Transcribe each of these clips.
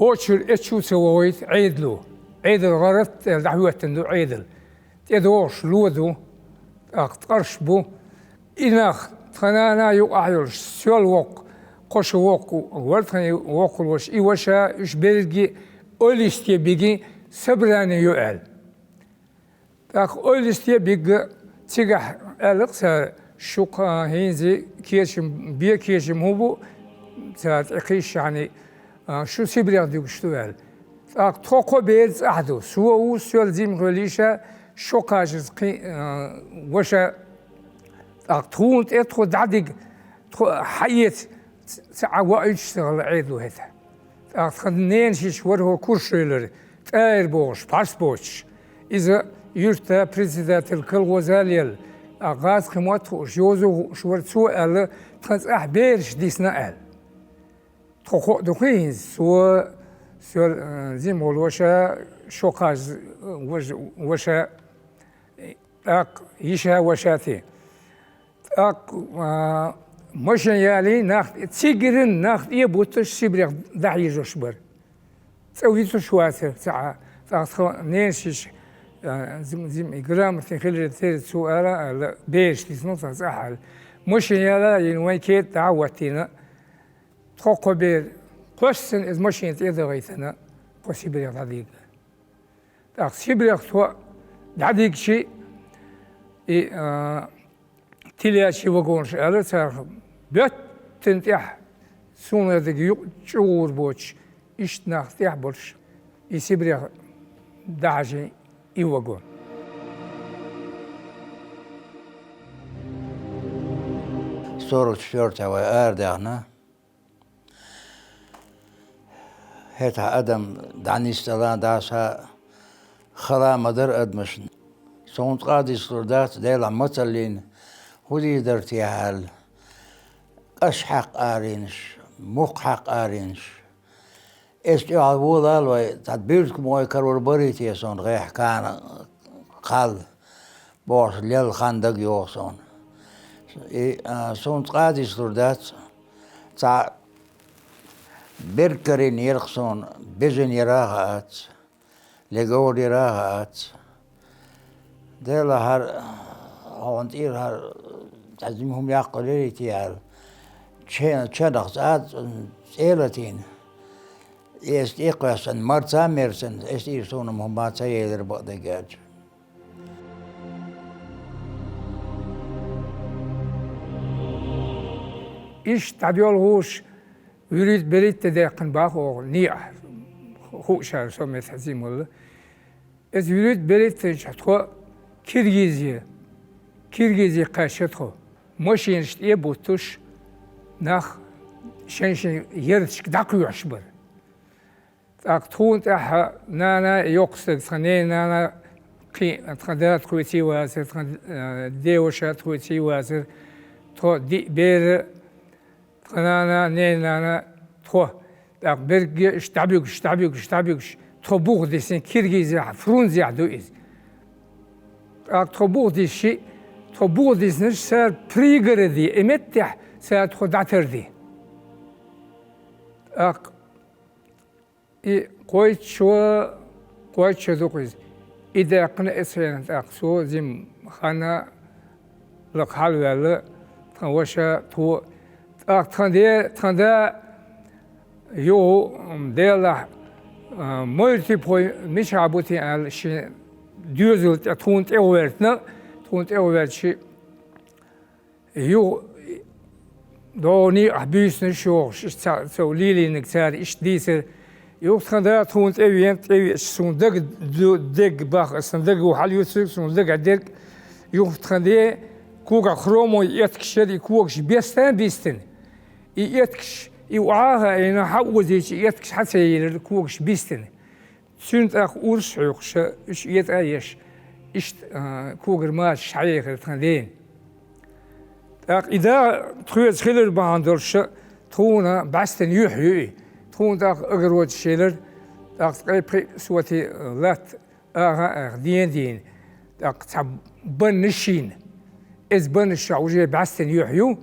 توشر اتشو سويت عيدلو عيدل غرت دعوة تندو عيدل تدوش لودو اقترش بو إناخ تخنانا يقعيرش سيول وق قش وق ورثني وق وش إيوشا إش بيرجي أوليستي بيجي سبراني يقال تاخ أوليستي بيجي تيجح ألقسا شوقا هينزي كيشم بيا كيشم هوبو تاعت عقيش يعني شو سيبريغ ديك شتوال تاخ توقو بيز أحدو سوو سيول زيم غليشا شوقا جزقي وشا تون تدخل دعدك حية تعوائج تغل عيد وهذا خدنين شيش وره كورشيلر تاير بوش بارس بوش إذا يرتا بريزيدات الكل وزاليل أغاز خموات جوزو شورت سؤال تخز أحبيرش ديسنا أهل تخو دخين سو زي مول وشا شوكاز وشا أق يشا وشاتي أق مشان يالي ناخد تيجرن ناخد يبوتش سيبريغ دعي جوشبر تسويتو شواتر تاع نينشيش زم إجرام تخيل تير سؤال بيش تسنط سهل مشان يالا ينوي كيت تعوتينا تقو بير قوسن إز مشان تيدغيتنا قوسيبريغ دعيك تاع سيبريغ تو دعيك شيء تلي شيء وقونش على تاخ بيت تنتح سونا ذيك يجور بوش إشتنا تيح بوش يسيبريغ دعجي يوقون صورة شورتا وآردعنا هيتا أدم دعني استلان داسا خلا مدر أدمشن صونت قادي سلردات ديلا متلين هودي درتي هال أشحق آرينش مقحق آرينش استيعاد وولال وي تدبيرتكم وي كرور بريتي صون غيح كان قال بوش ليل خاندق يوصون صونت قادي سلردات تا بركرين يرخصون بزن يراغات لقور يراغات ديلا هر هونت إير هر تعزمهم يقولي تيال تشنخ ساعات سيلتين است إقواسن مرتا ميرسن است إير سونم هم بات سيدر بقدقاج إيش تعديول هوش يريد بريد تداقن باخو نيح خوشار سومي تحزيم والله إذ يريد بريد تجحتخو كيرغيزي قاشتخو ماشين شتيه بوتوش ناخ شنشن يردشك داقو يعشبر تون تاح نانا يقصد تخنين نانا قي تخدات خوتي واسر ديوشات خوتي واسر تو دي بير تخنانا نانا تو تاق برج اشتعبيوش تو بوغ ديسين كيرغيزي فرونزي عدو إز تبوغ دي شيء تبوغ دي سنش سار بريغر دي امتح سار تخدعتر دي قويت شو دوقيز إذا قنا إسرائيل سو زم خانا لك حال ولا وشا تو تخندي يو ديلا مولتي بوي مش عبوتي على شيء ديوزل تونت أولتنا تونت أولت شيء يو دوني أحبيس نشوش سو ليلي نكتار إيش ديسر يو تخندها تونت أوين سون دق باخ سون دق وحال يوسف سون دق عدك يو تخندها كوكا خرومو يتكشر يكوكش بيستن يتكش يوعاها إنه حوزيش يتكش حتى يكوكش بيستن سنت أخ أورش يخش إيش يتعيش إيش كوغر ماش حيخ تخندين إذا تخيل خيلر باندرش تونا باستن يحيي تون داخ أجرود شيلر داخ قريب سوتي لات دين داخ تب بنشين إز بنش عوجي باستن يحيو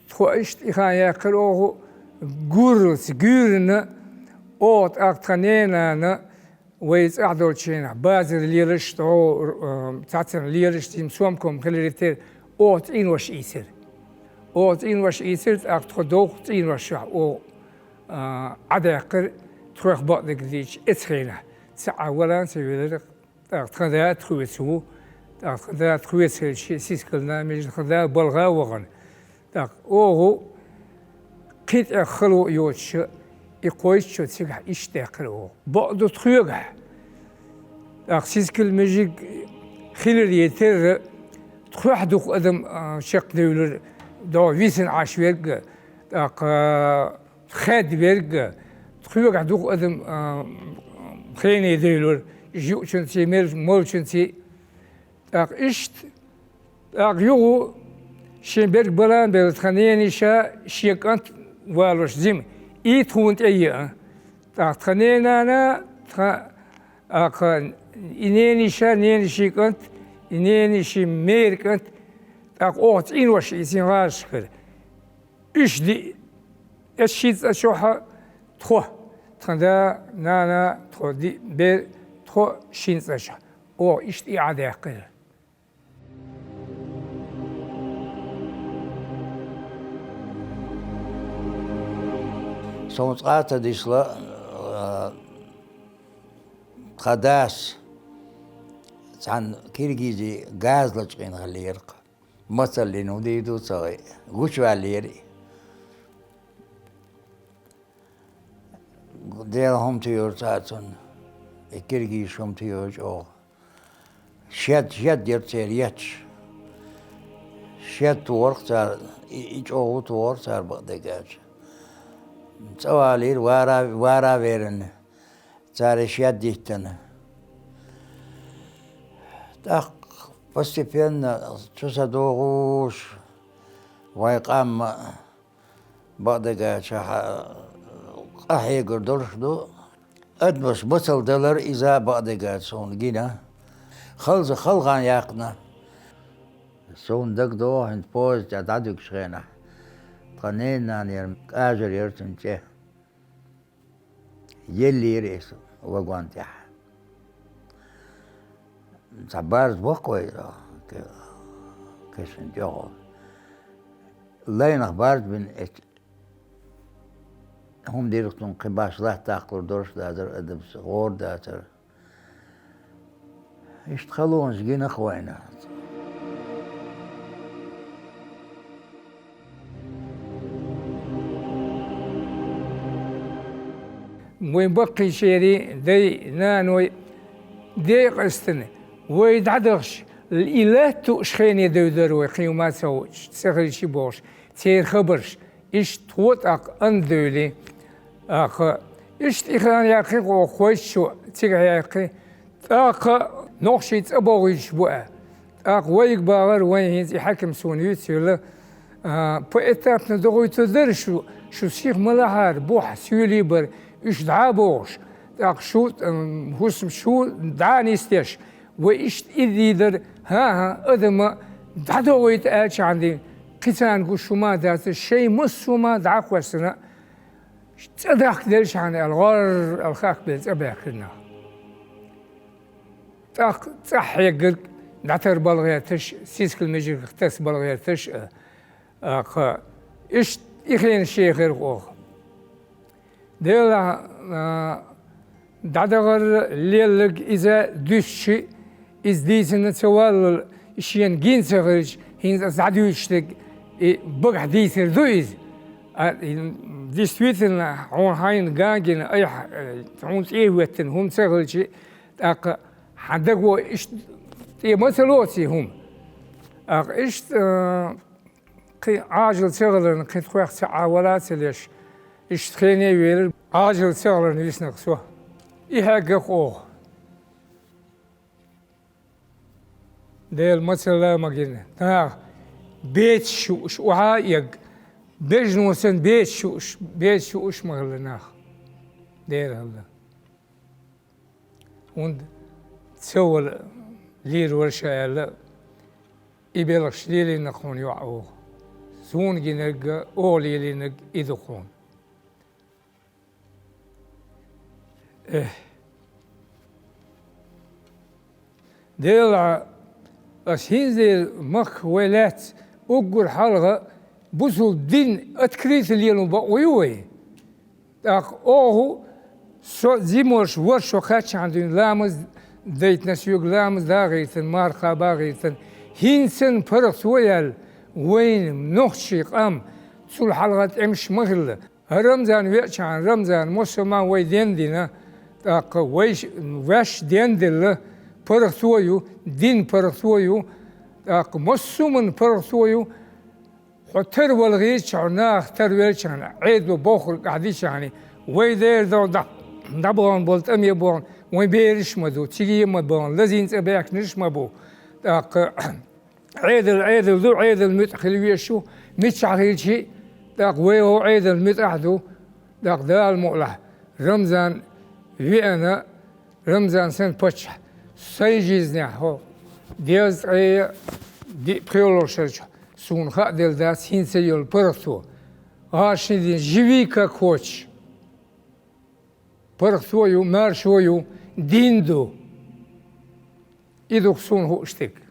تخو إيش إخان يأكلوه جورس جورنا اوت اقتنينا نا ويز اعدول شينا بازر ليرش تو تاتن ليرش تيم سومكم خليتر اوت ان وش ايسر اوت ان وش ايسر اقتدوق ان وش او عداقر تروح بعض ديش اتخينا ساعة ولا سيولر اقتدا تخويسو اقتدا تخويس سيسكلنا مش اقتدا بلغا وغن اوه كيت اخلو يوتش يقويش شو تسيح يشتاقلو بعض تخيوغا سيسكل مجيك خيل يتر تخوح دوخ ادم شق دولر دو ويسن عاشويرغ خاد بيرغ تخيوغا دوخ ادم خيني دولر جو شنتي مول شنتي اشت يوغو شينبرغ بلان بلتخانيني شا شيكانت والوش زيم تونت ايه تخانينا انا إنني شا نيني شيكانت إنني شي ميركانت اوت إن وش إيسين غاشكر إيش دي الشيت أشوحة تخو تخدا نانا تخو دي بير تخو شين أشوحة أو إيش دي عادة قل سومت ديسلا خداس عن كيرجيزي غاز لجين غليرق مثل لنو ديدو صغي غوش واليري ديرهم تيور تاتون كيرجيز هم تيور او شد يرتيريتش شد تورق تار ايج او تورق تار بقدقاج سوالير وارا ويرن تار شد ديتن так постепенно чусадогуш вайқам бадага чаха ахегор доршду адмаш босал далар иза бадага сон гина خلغان яқна сон дагдо хин поз дадук шена қанена нер ажер ертенче еллерес вагонтя Sabars bokoy que sentió Lena bars bin et هم ديرتون قباش لا تاقل دورش داتر ادب صغور داتر يشتغلون زقين اخوينا وين بقي شيري دي نانوي دي قستني ويدعدغش الإله تشخيني دودر وقيومات سوش تسخري شي بوش تير خبرش إيش توتق أندولي إيش تيخان ياقي وخوش شو تيغ ياقي نوخشي تأبوغيش بوأ ويق باغر وين يحكم سونيوت يلا بأتاب ندغوي تدر شو سيخ ملاحار بوح سيولي بر إيش دعابوش شو هسم شو دعاني استيش وإيش إذا ها أدم دعوت أش عندي قتان قشوما ذات الشيء مسوما دعك وسنا تدخل دلش عن الغار الخاك بالتبعكنا تحيق دعتر بالغيتش سيسك المجر اختص بالغيتش إيش إخلين الشيء غير غوغ ديلا دعدغر ليلق إذا دوشي إز ديسن تسوال إشيان جين سغرج هين زعدوشتك بق حديثر دويز ديستويتن عون هاين جاجن أي عون إيه وتن هم سغرج أق حدقوا إيش مثلوتي هم أق إيش قي عاجل سغرن قي تخوخ تعاولات ليش إيش تخيني وير عاجل سغرن يسنقصوه إيهاق أوه ديل مثلا ما قلنا بيت شوش وعايق بيجنوسن بيت شوش ما قلناه ديل هذا وند تسوى لير ورشا لا يبلغش ليلي نقون يوعوه زون جنق أولي لنق يدخون ديلا أسهين مخ ولات أقول حلقة بوصل الدين أتكريت اليوم بقويوي أوه زيموش ورشو خاتش عندهم لامز ديت نسيوق لامز داغيتن مارخا باغيتن هينسن فرق ويال وين نخشي قام تسول حلقة امش مغل رمزان ويأش عن رمزان مسلمان ويدين دينا تاق ويش واش دين دل فرق ويو دين فرق ويو تاق مسلمان فرق ويو حتر والغيش عناخ ترويش عن عيد وبوخر قاعديش يعني ويدير دو دبون بولت أم يبون وين بيرش مدو تيجي مبون لازين تبيك نش مبو تاق عيد ذو عيد المتخلوية شو متشعري شيء تاق ويهو عيد المتعدو تاق دال مؤلح رمزان فينا رمزان سن بتش سيجيزنا هو دياز اي دي بريولوشرج سون خا دل داس هينسيول برثو هاشي جيفيكا كوتش برثويو مارشويو ديندو إذا سون هو اشتك